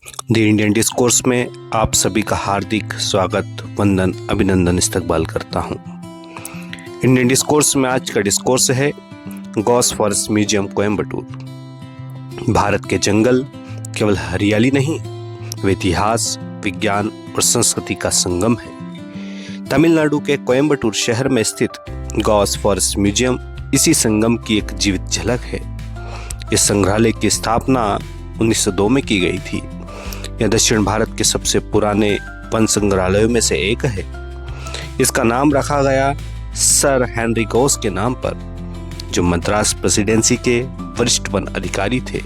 The Indian discourse में आप सभी का हार्दिक स्वागत, वंदन, अभिनंदन, इस्तकबाल करता हूँ। इंडियन डिस्कोर्स में आज का डिस्कोर्स है Gauss forest museum Coimbatore. Bharat के जंगल केवल हरियाली नहीं, वे इतिहास, विज्ञान और संस्कृति का संगम है। तमिलनाडु के कोयम्बटूर शहर में स्थित गॉस फॉरेस्ट म्यूजियम इसी संगम की एक जीवित झलक है। इस संग्रहालय की स्थापना 1902 में की गई थी। यह दक्षिण भारत के सबसे पुराने वन संग्रहालयों में से एक है। इसका नाम रखा गया सर हेनरी गॉस के नाम पर, जो मद्रास प्रेसिडेंसी के वरिष्ठ वन अधिकारी थे।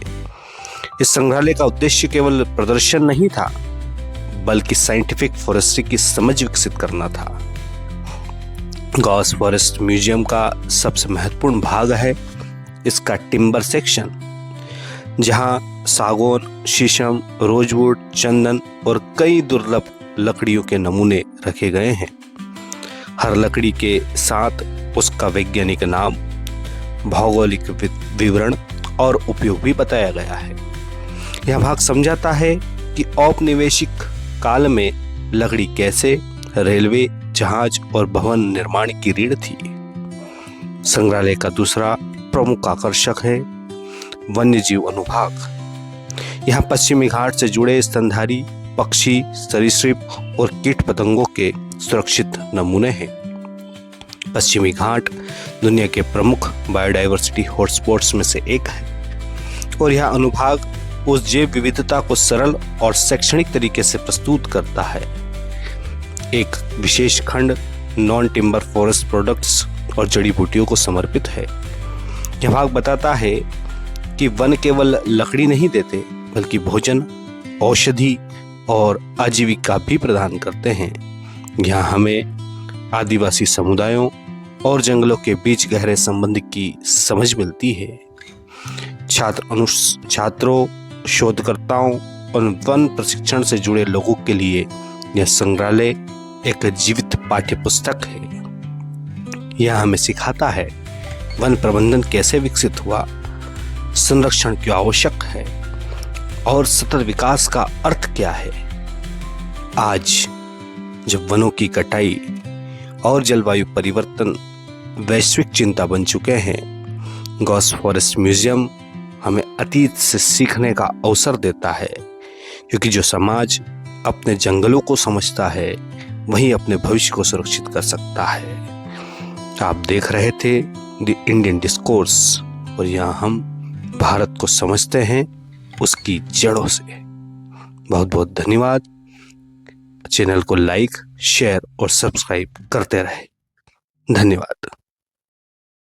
इस संग्रहालय का उद्देश्य केवल प्रदर्शन नहीं था, बल्कि साइंटिफिक फॉरेस्ट्री की समझ विकसित करना था। गॉस फॉरेस्ट म्यूजियम का सबसे महत्वपूर्ण भाग है इसका टिम्बर सेक्शन, जहां सागौन, शीशम, रोजवुड, चंदन और कई दुर्लभ लकड़ियों के नमूने रखे गए हैं। हर लकड़ी के साथ उसका वैज्ञानिक नाम, भौगोलिक विवरण और उपयोग भी बताया गया है। यह भाग समझाता है कि औपनिवेशिक काल में लकड़ी कैसे रेलवे, जहाज और भवन निर्माण की रीढ़ थी। संग्रहालय का दूसरा प्रमुख आकर्षक है वन्यजीव अनुभाग। यहाँ पश्चिमी घाट से जुड़े स्तनधारी पक्षी, सरीसृप और कीट पतंगों के सुरक्षित नमूने हैं। पश्चिमी घाट दुनिया के प्रमुख बायोडायवर्सिटी हॉटस्पॉट्स में से एक है और यह अनुभाग उस जैव विविधता को सरल और शैक्षणिक तरीके से प्रस्तुत करता है। एक विशेष खंड नॉन टिम्बर फॉरेस्ट प्रोडक्ट्स और जड़ी बूटियों को समर्पित है। यह भाग बताता है कि वन केवल लकड़ी नहीं देते, बल्कि भोजन, औषधि और आजीविका भी प्रदान करते हैं। यहाँ हमें आदिवासी समुदायों और जंगलों के बीच गहरे संबंध की समझ मिलती है। छात्रों, शोधकर्ताओं और वन प्रशिक्षण से जुड़े लोगों के लिए यह संग्रहालय एक जीवित पाठ्य पुस्तक है। यह हमें सिखाता है वन प्रबंधन कैसे विकसित हुआ, संरक्षण क्यों आवश्यक है और सतत विकास का अर्थ क्या है। आज जब वनों की कटाई और जलवायु परिवर्तन वैश्विक चिंता बन चुके हैं, गॉस फॉरेस्ट म्यूजियम हमें अतीत से सीखने का अवसर देता है, क्योंकि जो समाज अपने जंगलों को समझता है, वही अपने भविष्य को सुरक्षित कर सकता है। आप देख रहे थे द इंडियन डिस्कोर्स, और यहाँ हम भारत को समझते हैं उसकी जड़ों से। बहुत बहुत धन्यवाद। चैनल को लाइक, शेयर और सब्सक्राइब करते रहे। धन्यवाद।